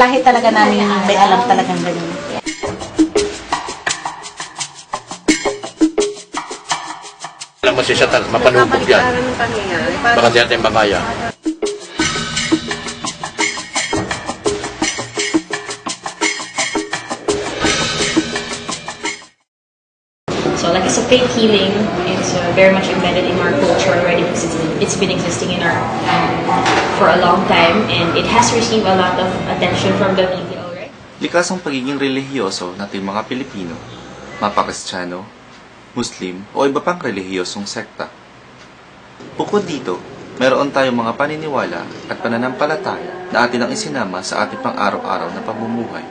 Lahi talaga namin may alam talagang ganun. Alam mo siya, mapanubog yan. Baka di natin makaya. So like I said, faith healing is very much embedded in our culture already because it's been existing in our for a long time and it has received a lot of attention from the media already. Likas ang pagiging relihiyoso nating mga Pilipino, mapa-Kristiyano, Muslim o iba pang relihiyosong sekta. Bukod dito, meron tayong mga paniniwala at pananampalataya na atin ang isinama sa ating pang-araw-araw na pamumuhay.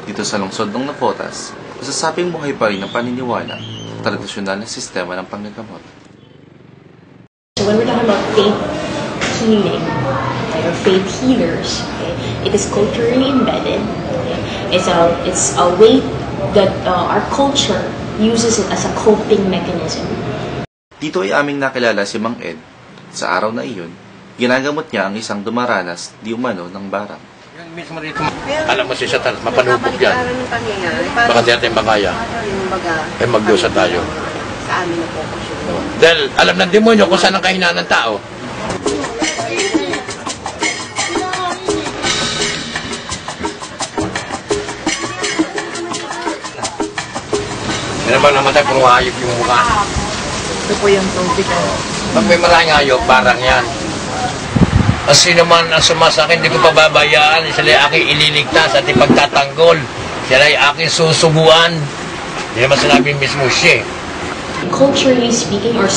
Dito sa lungsod ng Navotas, masasabing buhay pa rin ang paniniwala at tradisyonal na sistema ng panggagamot. So when we're talking about faith healing, or faith healers, okay, it is culturally embedded. Okay? It's a way that our culture uses it as a coping mechanism. Dito ay aming nakilala si Mang Ed. Sa araw na iyon, ginagamot niya ang isang dumaranas di umano ng barang. Alam mo siya, mapanubog yan. Baka di natin makaya. Eh magdusa tayo. Sa amin na focus yun. Dahil alam ng demonyo kung saan ang kahinaan ng tao. Yan naman naman tayo, puro hayop yung mukha. Ito po yung tubig. Pag may maraming hayop, parang yan. Kasi naman ang sumasakit, hindi ko pababayaan. Sila ay aking ililigtas at ipagtatanggol. Sila ay aking susubuan. Hindi naman sinabing mismo siya. Culturally speaking or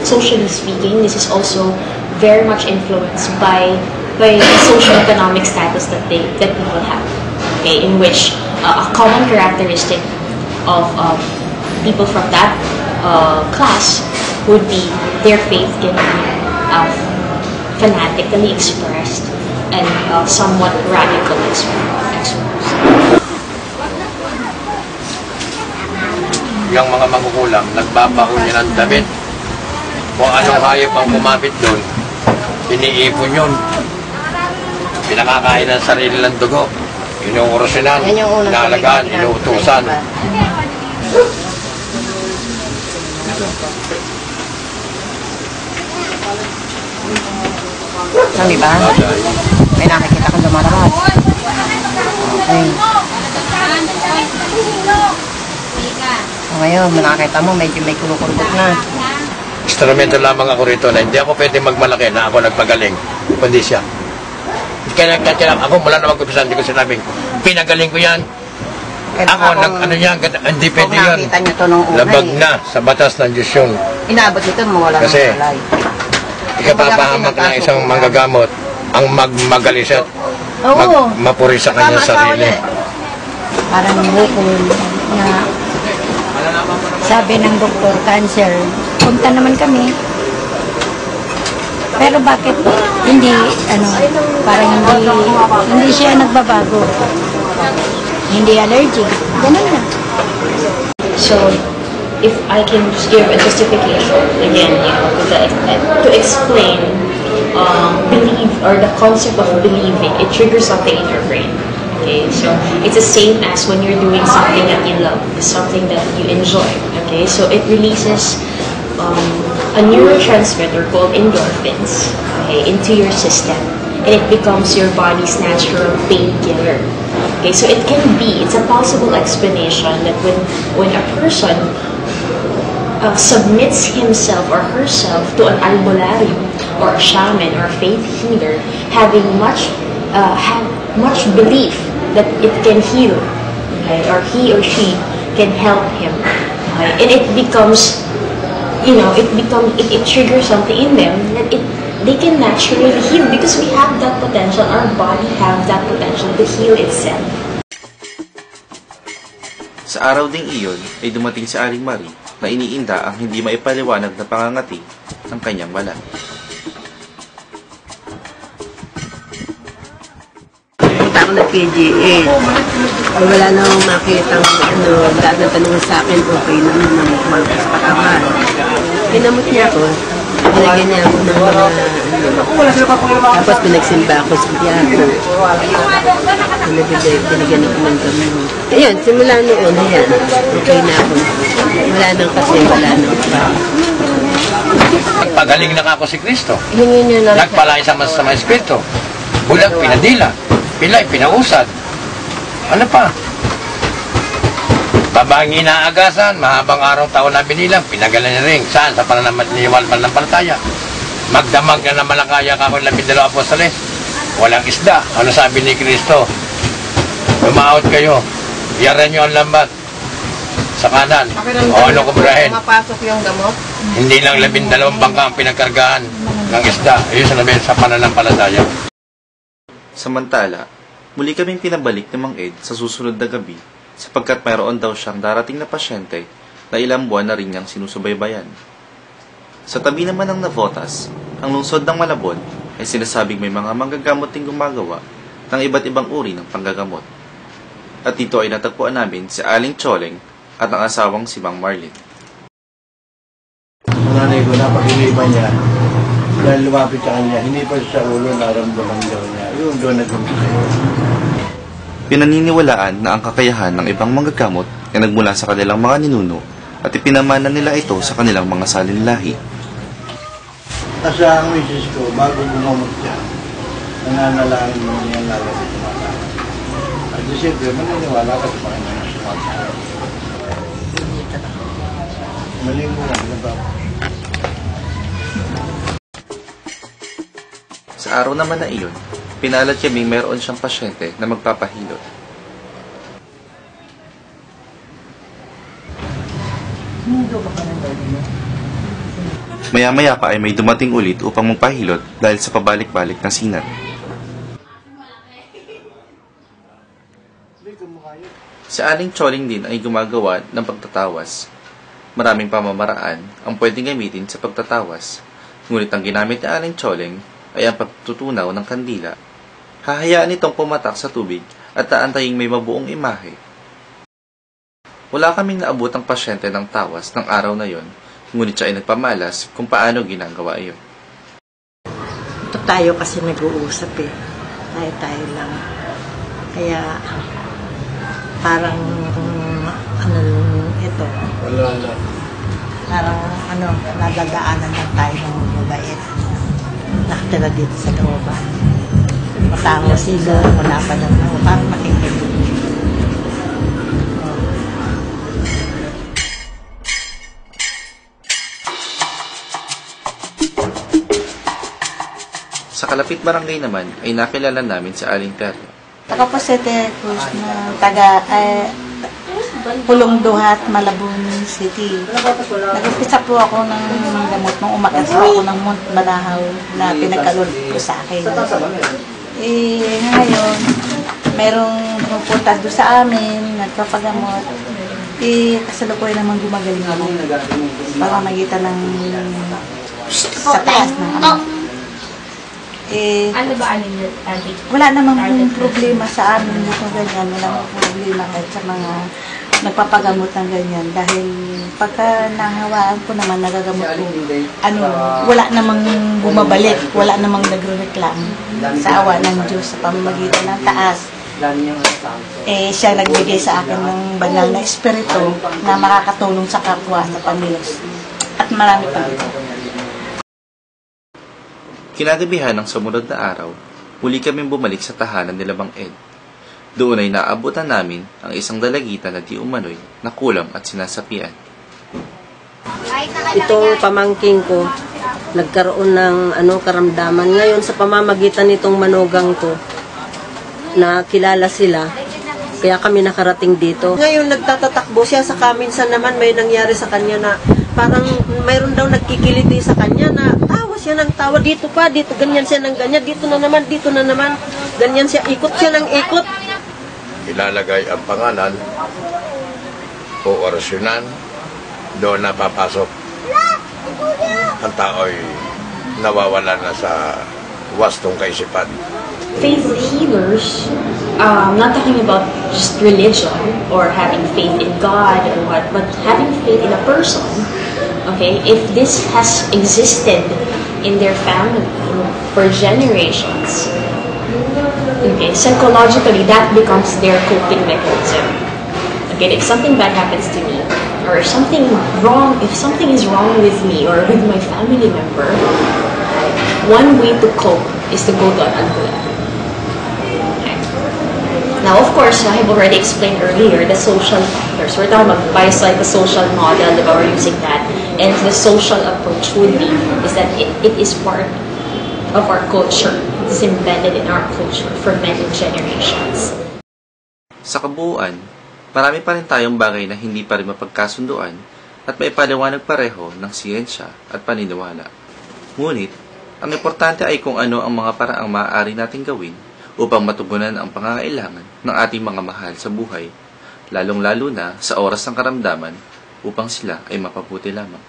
socially speaking, this is also very much influenced by the socio-economic status that people have. Okay, in which a common characteristic of people from that class would be their faith can be fanatically expressed and somewhat radical expressed. Yung mga magugulang, nagbabaho niya ng damit. Kung anong hayop ang kumapit doon, iniipon yun. Pinakakain ng sarili ng dugo. Yun yung orasinan, inaalagaan, inuutusan. Ang iba? May nakikita kang lumarabas. Okay. So, ngayon, nakakita mo, medyo may kulukulbot na. Instrumento lamang ako rito na hindi ako pwede magmalaki na ako nagpagaling. Kundi siya. Kaya nagkatilang ako mula na mag-upisan, hindi ko sinabing, pinagaling ko yan. Kaya Ako, ano yan, hindi pwede yan. Nakita nyo ito nung una Labag na sa batas ng Diyos yung. Inaabot nito, mawala ng Kasi, malay. ikapapahamak na isang manggagamot ang magmagalisat, mapuri sa kanyang sarili. Parang bukol na sabi ng doktor, cancer. Punta naman kami. Pero bakit hindi, parang hindi siya nagbabago. Hindi allergic. Ganun na. So, if I can just give a justification, again, to explain belief or the concept of believing, it triggers something in your brain. Okay, so it's the same as when you're doing something that you love, something that you enjoy. Okay, so it releases a neurotransmitter called endorphins, okay, into your system, and it becomes your body's natural painkiller. Okay, so it's a possible explanation that when a person submits himself or herself to an albularyo or a shaman or a faith healer, having much belief that it can heal, okay, or he or she can help him, okay, and it becomes, it triggers something in them that they can naturally heal because we have that potential. Our body have that potential to heal itself. Sa araw ding iyon ay dumating si Aling Marie na iniinda ang hindi maipaliwanag na pangangati ng kanyang balat. Punta ako ng PGA. Wala na akong makitang dadantanong sa akin, okay naman ng malpas pakaman. Pinamot niya ako, Binigyan niya ako ng mga tapos pinagsimba ako sa Diako. Binigyan ako ng gamot. Ayun, simula noon, ayan, okay na ako. Wala nang kasi, wala nang pa. Nagpagaling na ako si Kristo. Hingin niyo na Nagpalay sa mga espiritu. Bulag, pinadila. Pilay, pinausad. Ano pa? Babaeng inaagasan, mahabang araw taon na binilang, pinagalan niya rin. Saan? Sa pananampalataya. Magdamag na malakaya ka ako 12 apostoles. Walang isda. Ano sabi ni Kristo? Lumaot kayo. Yaran niyo ang lambat. Sa kanan. O ano kumbrahin? mapasok yung gamot. Hindi lang 12 bangka ang pinagkargaan ng isda. Ayun sa pananampalataya. Samantala, muli kaming pinabalik ni Mang Ed sa susunod na gabi sapagkat mayroon daw siyang darating na pasyente na ilang buwan na rin niyang sinusubaybayan. Sa tabi naman ng Navotas, ang lungsod ng Malabon ay sinasabing may mga manggagamot ding gumagawa ng iba't ibang uri ng panggagamot. At dito ay natagpuan namin si Aling Choleng at ang asawang si Mang Marlin. Nanay ko na pag-iniba niya, dahil lumapit sa kanya, hindi pa sa ulo, naramdaman daw niya. Yun doon nag-umpisa. Pinaniniwalaan na ang kakayahan ng ibang manggagamot ay nagmula sa kanilang mga ninuno at ipinamana nila ito sa kanilang mga salinlahi. Kasi ang misis ko, bago gumamot siya, nananalangin mo niya lalabit sa mata. At di siyempre, maniniwala ka sa mga nang sumatay. Maligo lang, diba? Sa araw naman na iyon, pinalat kaming mayroon siyang pasyente na magpapahilot. Maya-maya pa ay may dumating ulit upang magpahilot dahil sa pabalik-balik na sinat. Si Aling Choling din ay gumagawa ng pagtatawas. Maraming pamamaraan ang pwedeng gamitin sa pagtatawas. Ngunit ang ginamit ni Aling Choling ay ang pagtutunaw ng kandila. Hahayaan itong pumatak sa tubig at taantaying may mabuong imahe. Wala kaming naabot ang pasyente ng tawas ng araw na yon, ngunit siya ay nagpamalas kung paano ginagawa iyon. Ito tayo kasi nag-uusap eh. Tayo lang. Kaya parang ano ito. Wala na. Parang ano, nadadaanan lang tayo ng mabait. Nakatira dito sa looban. Matao sila, wala pa lang. Parang makikinig. Sa kalapit barangay naman ay nakilala namin si Aling Teryo. Ako po si Cruz na taga Pulong Duhat, Malabon City. Nag-umpisa po ako ng gamot nung umakas ako ng Mount Banahaw na pinagkalulot po sa akin. Ngayon, merong pumupunta doon sa amin, nagpapagamot. Kasalukuyan naman gumagaling ako. Pamamagitan ng sa taas na Ano ba alin yun? wala namang problema sa amin kung ganyan. Wala namang problema kahit sa mga nagpapagamot ng ganyan. Dahil pagka nahawaan ko naman, nagagamot ko, wala namang bumabalik, wala namang nagre-reklamo sa awa ng Diyos sa pamamagitan ng taas. Siya nagbigay sa akin ng banal na espiritu na makakatulong sa kapwa, sa pamilya. At marami pa ito. Kinagabihan ng sumunod na araw, muli kaming bumalik sa tahanan nila Mang Ed. Doon ay naabutan namin ang isang dalagita na di umano'y nakulam at sinasapian. Itong pamangking ko, nagkaroon ng karamdaman. Ngayon sa pamamagitan nitong manugang ko, na kilala sila, kaya kami nakarating dito. Ngayon nagtatatakbo siya sa minsan naman may nangyari sa kanya na parang mayroon daw nagkikiliti sa kanya na tawa siya ng tawa. Dito pa, dito, ganyan siya ng ganyan. Dito na naman. Ganyan siya, ikot siya ng ikot. Ilalagay ang pangalan o orasyonan, doon na papasok. Ang tao'y nawawala na sa wastong kaisipan. Faith healers, not talking about just religion or having faith in God or what, but having faith in a person Okay, if this has existed in their family for generations, okay, psychologically that becomes their coping mechanism. Okay, if something bad happens to me, or if something is wrong with me or with my family member, one way to cope is to go to an albularyo. Now, of course, I have already explained earlier the social factors. We're talking about biopsychosocial model, diba? We're using that. And the social approach would be is that it is part of our culture. It's embedded in our culture for many generations. Sa kabuuan, marami pa rin tayong bagay na hindi pa rin mapagkasunduan at may paliwanag pareho ng siyensya at paniniwala. Ngunit, ang importante ay kung ano ang mga paraang maaari nating gawin upang matugunan ang pangangailangan ng ating mga mahal sa buhay, lalong-lalo na sa oras ng karamdaman upang sila ay mapabuti lamang.